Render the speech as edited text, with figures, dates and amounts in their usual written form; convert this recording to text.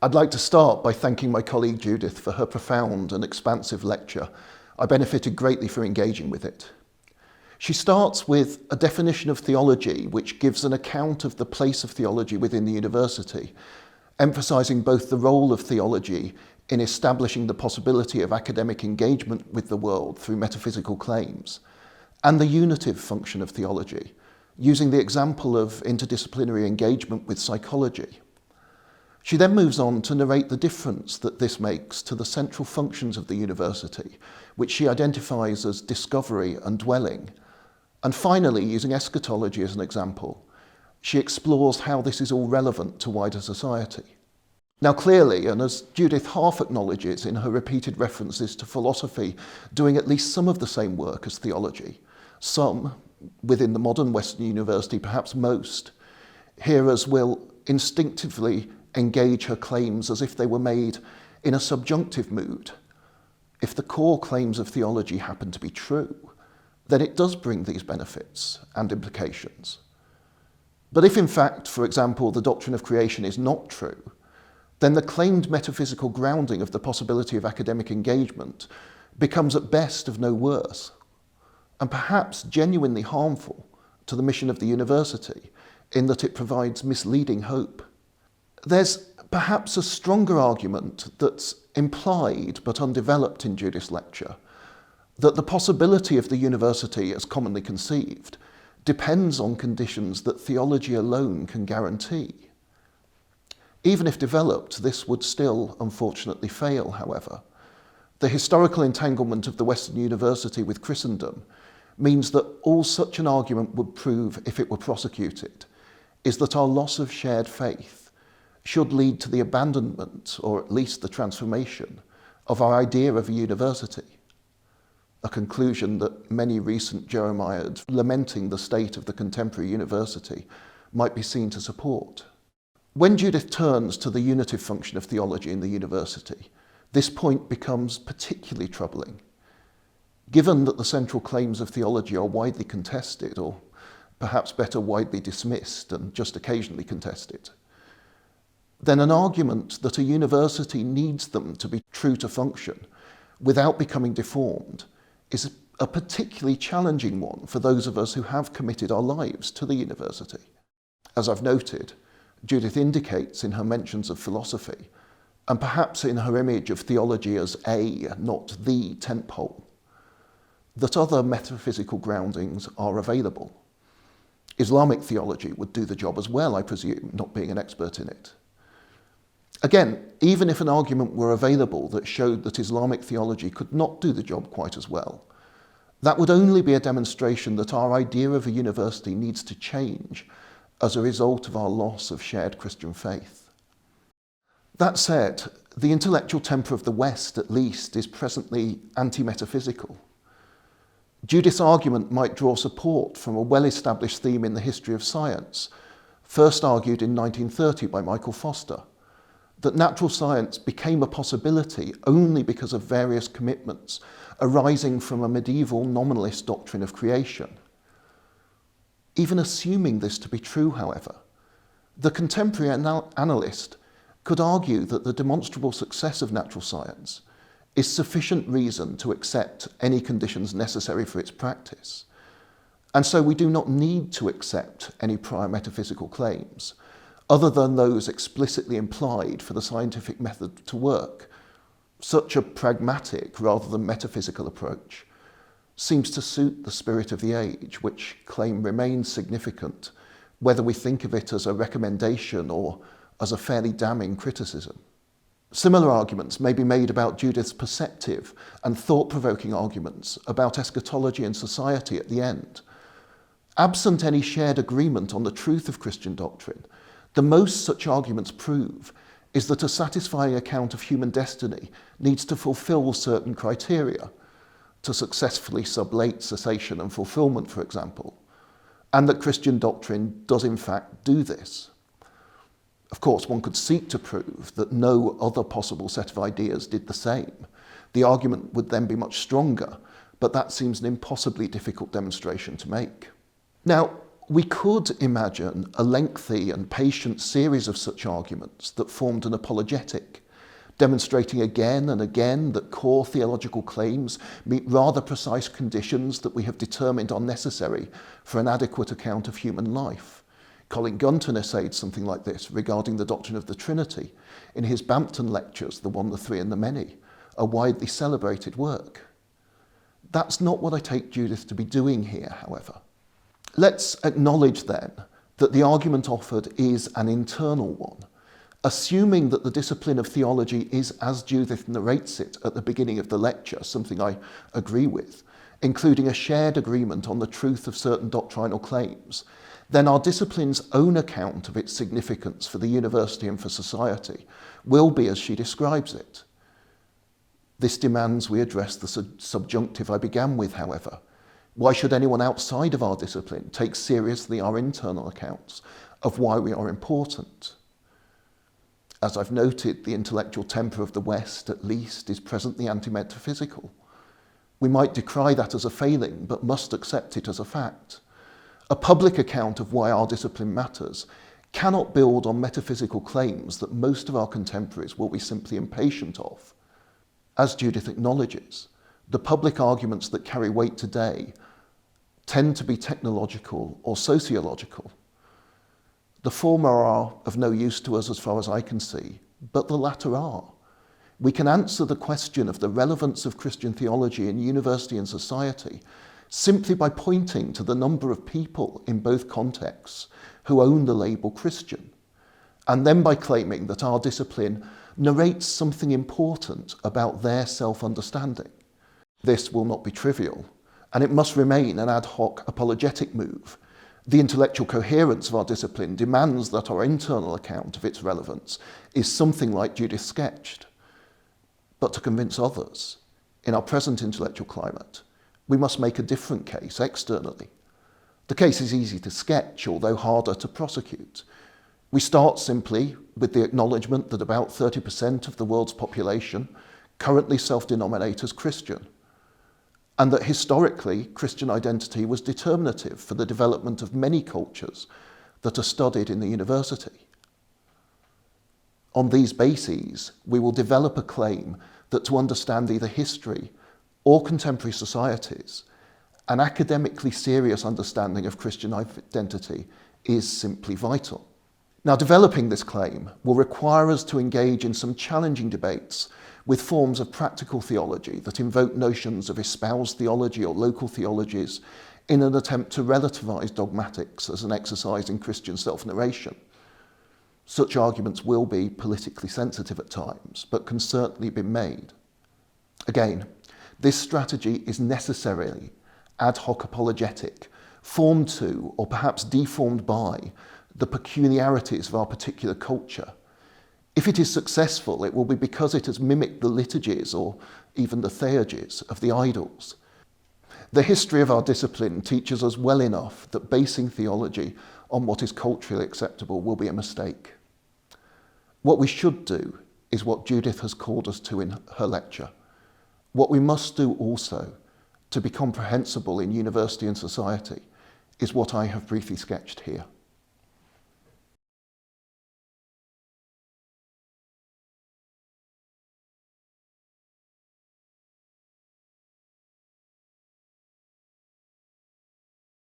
I'd like to start by thanking my colleague Judith for her profound and expansive lecture. I benefited greatly from engaging with it. She starts with a definition of theology which gives an account of the place of theology within the university, emphasising both the role of theology in establishing the possibility of academic engagement with the world through metaphysical claims, and the unitive function of theology, using the example of interdisciplinary engagement with psychology. She then moves on to narrate the difference that this makes to the central functions of the university, which she identifies as discovery and dwelling. And finally, using eschatology as an example, she explores how this is all relevant to wider society. Now clearly, and as Judith half acknowledges in her repeated references to philosophy doing at least some of the same work as theology, some, within the modern Western university perhaps most, hearers will instinctively engage her claims as if they were made in a subjunctive mood. If the core claims of theology happen to be true, then it does bring these benefits and implications. But if in fact, for example, the doctrine of creation is not true, then the claimed metaphysical grounding of the possibility of academic engagement becomes at best of no worse, and perhaps genuinely harmful to the mission of the university in that it provides misleading hope. There's perhaps a stronger argument that's implied but undeveloped in Judith's lecture, that the possibility of the university as commonly conceived depends on conditions that theology alone can guarantee. Even if developed, this would still unfortunately fail, however. The historical entanglement of the Western university with Christendom means that all such an argument would prove, if it were prosecuted, is that our loss of shared faith should lead to the abandonment, or at least the transformation, of our idea of a university, a conclusion that many recent Jeremiads lamenting the state of the contemporary university might be seen to support. When Judith turns to the unitive function of theology in the university, this point becomes particularly troubling. Given that the central claims of theology are widely contested, or perhaps better, widely dismissed and just occasionally contested, then an argument that a university needs them to be true to function without becoming deformed is a particularly challenging one for those of us who have committed our lives to the university. As I've noted, Judith indicates in her mentions of philosophy, and perhaps in her image of theology as a, not the, tentpole, that other metaphysical groundings are available. Islamic theology would do the job as well, I presume, not being an expert in it. Again, even if an argument were available that showed that Islamic theology could not do the job quite as well, that would only be a demonstration that our idea of a university needs to change as a result of our loss of shared Christian faith. That said, the intellectual temper of the West, at least, is presently anti-metaphysical. Judith's argument might draw support from a well-established theme in the history of science, first argued in 1930 by Michael Foster, that natural science became a possibility only because of various commitments arising from a medieval nominalist doctrine of creation. Even assuming this to be true, however, the contemporary analyst could argue that the demonstrable success of natural science is sufficient reason to accept any conditions necessary for its practice. And so we do not need to accept any prior metaphysical claims, other than those explicitly implied for the scientific method to work. Such a pragmatic rather than metaphysical approach seems to suit the spirit of the age, which claim remains significant, whether we think of it as a recommendation or as a fairly damning criticism. Similar arguments may be made about Judith's perceptive and thought-provoking arguments about eschatology and society at the end. Absent any shared agreement on the truth of Christian doctrine, the most such arguments prove is that a satisfying account of human destiny needs to fulfill certain criteria, to successfully sublate cessation and fulfillment, for example, and that Christian doctrine does in fact do this. Of course, one could seek to prove that no other possible set of ideas did the same. The argument would then be much stronger, but that seems an impossibly difficult demonstration to make. Now, We could imagine a lengthy and patient series of such arguments that formed an apologetic, demonstrating again and again that core theological claims meet rather precise conditions that we have determined are necessary for an adequate account of human life. Colin Gunton essayed something like this regarding the doctrine of the Trinity in his Bampton lectures, The One, the Three and the Many, a widely celebrated work. That's not what I take Judith to be doing here, however. Let's acknowledge then that the argument offered is an internal one, assuming that the discipline of theology is, as Judith narrates it at the beginning of the lecture, something I agree with, including a shared agreement on the truth of certain doctrinal claims, then our discipline's own account of its significance for the university and for society will be as she describes it. This demands we address the subjunctive I began with, however. Why should anyone outside of our discipline take seriously our internal accounts of why we are important? As I've noted, the intellectual temper of the West, at least, is presently anti-metaphysical. We might decry that as a failing, but must accept it as a fact. A public account of why our discipline matters cannot build on metaphysical claims that most of our contemporaries will be simply impatient of. As Judith acknowledges, the public arguments that carry weight today tend to be technological or sociological. The former are of no use to us as far as I can see, but the latter are. We can answer the question of the relevance of Christian theology in university and society simply by pointing to the number of people in both contexts who own the label Christian, and then by claiming that our discipline narrates something important about their self-understanding. This will not be trivial, and it must remain an ad hoc apologetic move. The intellectual coherence of our discipline demands that our internal account of its relevance is something like Judith sketched. But to convince others, in our present intellectual climate, we must make a different case externally. The case is easy to sketch, although harder to prosecute. We start simply with the acknowledgement that about 30% of the world's population currently self-denominate as Christian, and that historically Christian identity was determinative for the development of many cultures that are studied in the university. On these bases, we will develop a claim that to understand either history or contemporary societies, an academically serious understanding of Christian identity is simply vital. Now, developing this claim will require us to engage in some challenging debates with forms of practical theology that invoke notions of espoused theology or local theologies in an attempt to relativize dogmatics as an exercise in Christian self-narration. Such arguments will be politically sensitive at times, but can certainly be made. Again, this strategy is necessarily ad hoc apologetic, formed to, or perhaps deformed by, the peculiarities of our particular culture. If it is successful, it will be because it has mimicked the liturgies or even the theurgies of the idols. The history of our discipline teaches us well enough that basing theology on what is culturally acceptable will be a mistake. What we should do is what Judith has called us to in her lecture. What we must do also, to be comprehensible in university and society, is what I have briefly sketched here.